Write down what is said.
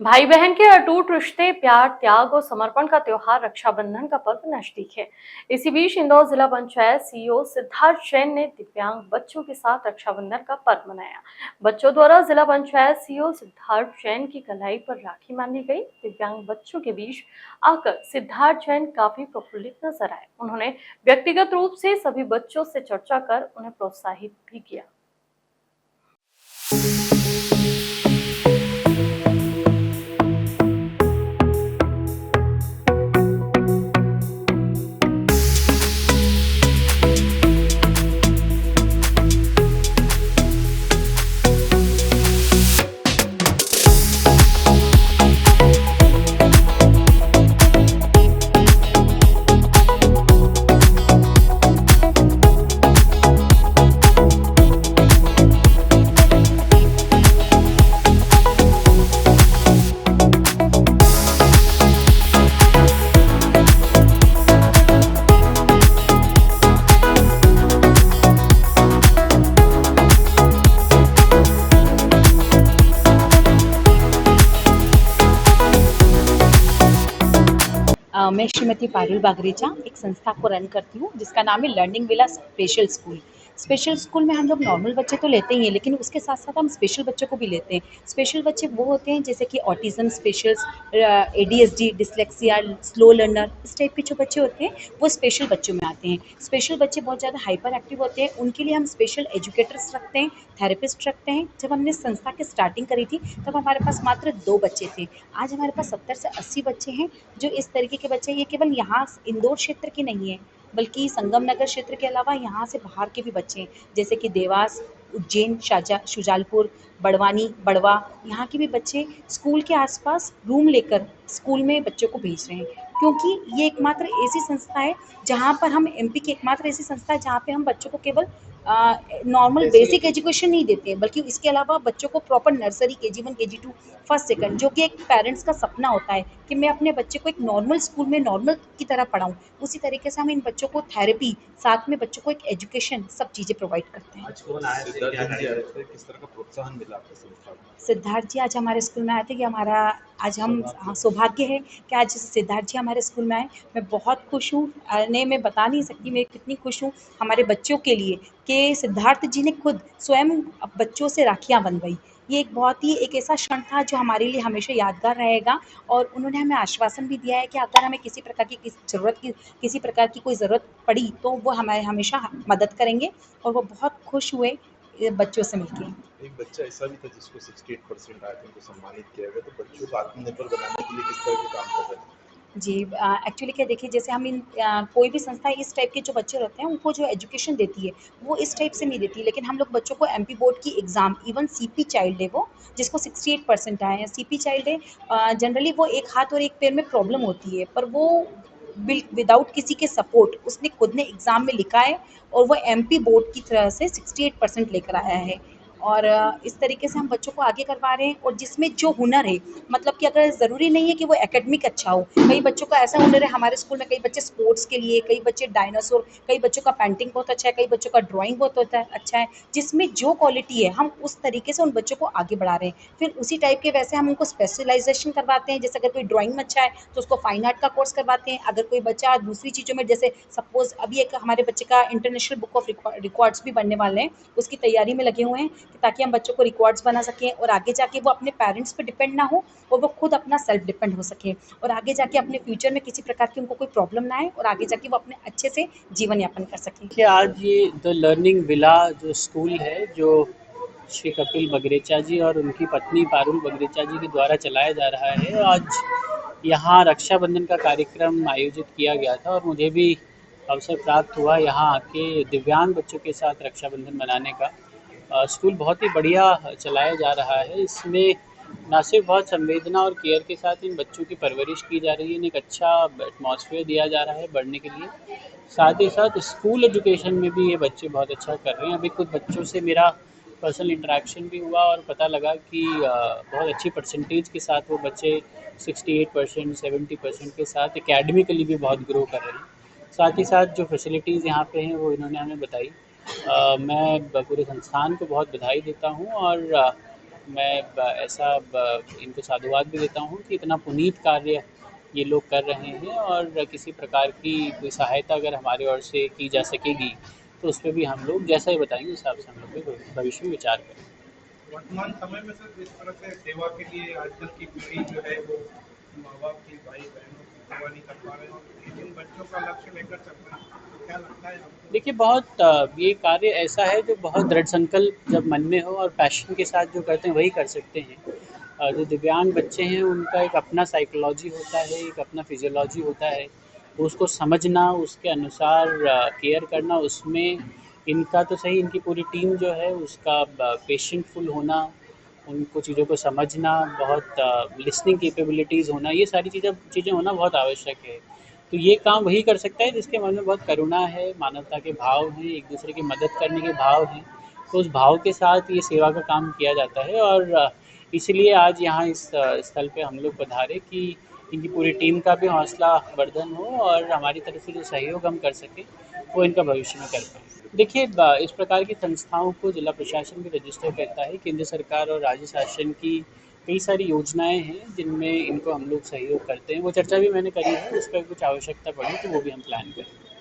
भाई बहन के अटूट रिश्ते, प्यार, त्याग और समर्पण का त्योहार रक्षाबंधन का पर्व नजदीक है। इसी बीच इंदौर जिला पंचायत सीईओ सिद्धार्थ जैन ने दिव्यांग बच्चों के साथ रक्षाबंधन का पर्व मनाया। बच्चों द्वारा जिला पंचायत सीईओ सिद्धार्थ जैन की कलाई पर राखी बांधी गई। दिव्यांग बच्चों के बीच आकर सिद्धार्थ जैन काफी प्रफुल्लित नजर आए। उन्होंने व्यक्तिगत रूप से सभी बच्चों से चर्चा कर उन्हें प्रोत्साहित भी किया। मैं श्रीमती पारुल बागरेचा एक संस्था को रन करती हूँ जिसका नाम है learning villa special school. Special school में हम लोग नॉर्मल बच्चे तो लेते ही हैं, लेकिन उसके साथ साथ हम स्पेशल बच्चों को भी लेते हैं। स्पेशल बच्चे वो होते हैं जैसे कि autism special, ADSD, dyslexia, slow learner, इस टाइप के जो बच्चे होते हैं वो स्पेशल बच्चों में आते हैं। स्पेशल बच्चे बहुत ज़्यादा हाइपर एक्टिव होते हैं, उनके लिए हम स्पेशल एजुकेटर्स रखते हैं, थेरेपिस्ट रखते हैं। जब हमने संस्था की स्टार्टिंग करी थी तब हमारे पास मात्र 2 बच्चे थे। आज हमारे पास 70 से 80 बच्चे हैं जो इस तरीके के बच्चे। ये केवल यहाँ इंदौर क्षेत्र के नहीं है, बल्कि संगम नगर क्षेत्र के अलावा यहाँ से बाहर के भी बच्चे हैं, जैसे कि देवास, उज्जैन, शुजालपुर, बड़वानी, बड़वा, यहाँ के भी बच्चे स्कूल के आसपास रूम लेकर स्कूल में बच्चों को भेज रहे हैं। क्योंकि ये एकमात्र ऐसी संस्था है जहाँ पर हम एमपी की एकमात्र ऐसी संस्था है जहाँ पे हम बच्चों को केवल नॉर्मल बेसिक एजुकेशन नहीं देते हैं, बल्कि इसके अलावा बच्चों को proper nursery, KG1, KG2, first second, जो कि एक पेरेंट्स का सपना होता है कि मैं अपने बच्चे को एक नॉर्मल स्कूल में नॉर्मल की तरह पढ़ाऊँ। उसी तरीके से हम इन बच्चों को थेरेपी, साथ में बच्चों को एक एजुकेशन, सब चीज़ें प्रोवाइड करते हैं। आज कौन आए थे, क्या आए थे, किस तरह का प्रोत्साहन मिला आपको संस्था को? सिद्धार्थ जी आज हमारे स्कूल में आए थे कि हमारा आज हम हाँ, सौभाग्य है कि आज सिद्धार्थ जी हमारे स्कूल में आए। मैं बहुत खुश हूँ, मैं बता नहीं सकती मैं कितनी खुश हूँ हमारे बच्चों के लिए कि सिद्धार्थ जी ने खुद स्वयं बच्चों से राखियाँ बंधवाई। ये एक बहुत ही एक ऐसा क्षण था जो हमारे लिए हमेशा यादगार रहेगा। और उन्होंने हमें आश्वासन भी दिया है कि अगर हमें किसी प्रकार की किसी प्रकार की कोई ज़रूरत पड़ी तो वो हमारे हमेशा मदद करेंगे। और वो बहुत खुश हुए बच्चों से मिलके। एक बच्चा ऐसा भी था जिसको 68% आए थे, उनको सम्मानित किया गया। तो बच्चों को आत्मनिर्भर बनाने के लिए किस तरह के काम कर रहे हैं? जी, एक्चुअली क्या देखिए, जैसे हम कोई भी संस्था इस टाइप के जो बच्चे रहते हैं उनको जो एजुकेशन देती है वो इस टाइप से नहीं देती, लेकिन हम लोग बच्चों को एमपी बोर्ड की एग्ज़ाम, इवन सीपी चाइल्ड है वो जिसको 68% आए हैं। सीपी चाइल्ड है, जनरली वो एक हाथ और एक पैर में प्रॉब्लम होती है, पर वो विदाउट किसी के सपोर्ट उसने खुद ने एग्ज़ाम में लिखा है और वो एमपी बोर्ड की तरह से 68% लेकर आया है। और इस तरीके से हम बच्चों को आगे करवा रहे हैं। और जिसमें जो हुनर है, मतलब कि अगर ज़रूरी नहीं है कि वो एकेडमिक अच्छा हो, कई बच्चों का ऐसा हुनर है हमारे स्कूल में, कई बच्चे स्पोर्ट्स के लिए, कई बच्चे डायनासोर, कई बच्चों का पेंटिंग बहुत अच्छा है, कई बच्चों का ड्राइंग बहुत होता है अच्छा है। जिसमें जो क्वालिटी है हम उस तरीके से उन बच्चों को आगे बढ़ा रहे हैं। फिर उसी टाइप के वैसे हम उनको स्पेशलाइजेशन करवाते हैं, जैसे अगर कोई ड्राइंग में अच्छा है तो उसको फाइन आर्ट का कोर्स करवाते हैं। अगर कोई बच्चा दूसरी चीज़ों में, जैसे सपोज अभी एक हमारे बच्चे का इंटरनेशनल बुक ऑफ रिकॉर्ड्स भी बनने वाले हैं, उसकी तैयारी में लगे हुए हैं कि ताकि हम बच्चों को रिकॉर्ड्स बना सकें और आगे जाके वो अपने पेरेंट्स पे डिपेंड ना हो और वो खुद अपना सेल्फ डिपेंड हो सके और आगे जाके अपने फ्यूचर में किसी प्रकार की उनको कोई प्रॉब्लम ना आए और आगे जाके वो अपने अच्छे से जीवन यापन कर सकें। कि आज ये द लर्निंग विला जो स्कूल है, जो श्री कपिल बगरेचा जी और उनकी पत्नी पारुल बगरेचा जी के द्वारा चलाया जा रहा है, आज यहाँ रक्षाबंधन का कार्यक्रम आयोजित किया गया था और मुझे भी अवसर प्राप्त हुआ यहाँ आके दिव्यांग बच्चों के साथ रक्षाबंधन मनाने का। स्कूल बहुत ही बढ़िया चलाया जा रहा है। इसमें ना सिर्फ बहुत संवेदना और केयर के साथ इन बच्चों की परवरिश की जा रही है, इन्हें एक अच्छा एटमॉस्फेयर दिया जा रहा है बढ़ने के लिए। साथ ही साथ स्कूल एजुकेशन में भी ये बच्चे बहुत अच्छा कर रहे हैं। अभी कुछ बच्चों से मेरा पर्सनल इंटरेक्शन भी हुआ और पता लगा कि बहुत अच्छी परसेंटेज के साथ वो बच्चे 68%, 70% के साथ एकेडमिकली भी बहुत ग्रो कर रहे हैं। साथ ही साथ जो फैसिलिटीज़ यहाँ पे हैं वो इन्होंने हमें बताई। मैं पूरे संस्थान को बहुत बधाई देता हूँ और मैं इनको साधुवाद भी देता हूँ कि इतना पुनीत कार्य ये लोग कर रहे हैं, और किसी प्रकार की कोई सहायता अगर हमारी ओर से की जा सकेगी तो उस पर भी हम लोग जैसा ही बताएंगे उस हिसाब से हम लोग भी भविष्य में विचार करेंगे। वर्तमान समय में सर जिस तरह से सेवा के लिए आजकल की पीढ़ी जो है वो माँ बाप की भाई बहनों की सेवा नहीं कर पा रहे हैं और इन बच्चों का लक्ष्य लेकर चल रहे हैं, तो क्या लगता है आपको? देखिए, ये कार्य ऐसा है जो बहुत दृढ़ संकल्प जब मन में हो और पैशन के साथ जो करते हैं वही कर सकते हैं। जो दिव्यांग बच्चे हैं उनका एक अपना साइकोलॉजी होता है, एक अपना फिजियोलॉजी होता है, उसको समझना, उसके अनुसार केयर करना, उसमें इनका तो सही, इनकी पूरी टीम जो है उसका पेशेंटफुल होना, उनको चीज़ों को समझना, बहुत लिसनिंग कैपेबिलिटीज़ होना, ये सारी चीज़ें होना बहुत आवश्यक है। तो ये काम वही कर सकता है जिसके मन में बहुत करुणा है, मानवता के भाव हैं, एक दूसरे की मदद करने के भाव हैं। तो उस भाव के साथ ये सेवा का काम किया जाता है, और इसलिए आज यहाँ इस स्थल पे हम लोग पधारे कि इनकी पूरी टीम का भी हौसला वर्धन हो और हमारी तरफ से जो सहयोग हम कर सकें वो इनका भविष्य में कर पाएँ। देखिए, इस प्रकार की संस्थाओं को जिला प्रशासन भी रजिस्टर करता है। केंद्र सरकार और राज्य शासन की कई सारी योजनाएं हैं जिनमें इनको हम लोग सहयोग करते हैं। वो चर्चा भी मैंने करी है, उस पर कुछ आवश्यकता पड़ी तो वो भी हम प्लान करेंगे।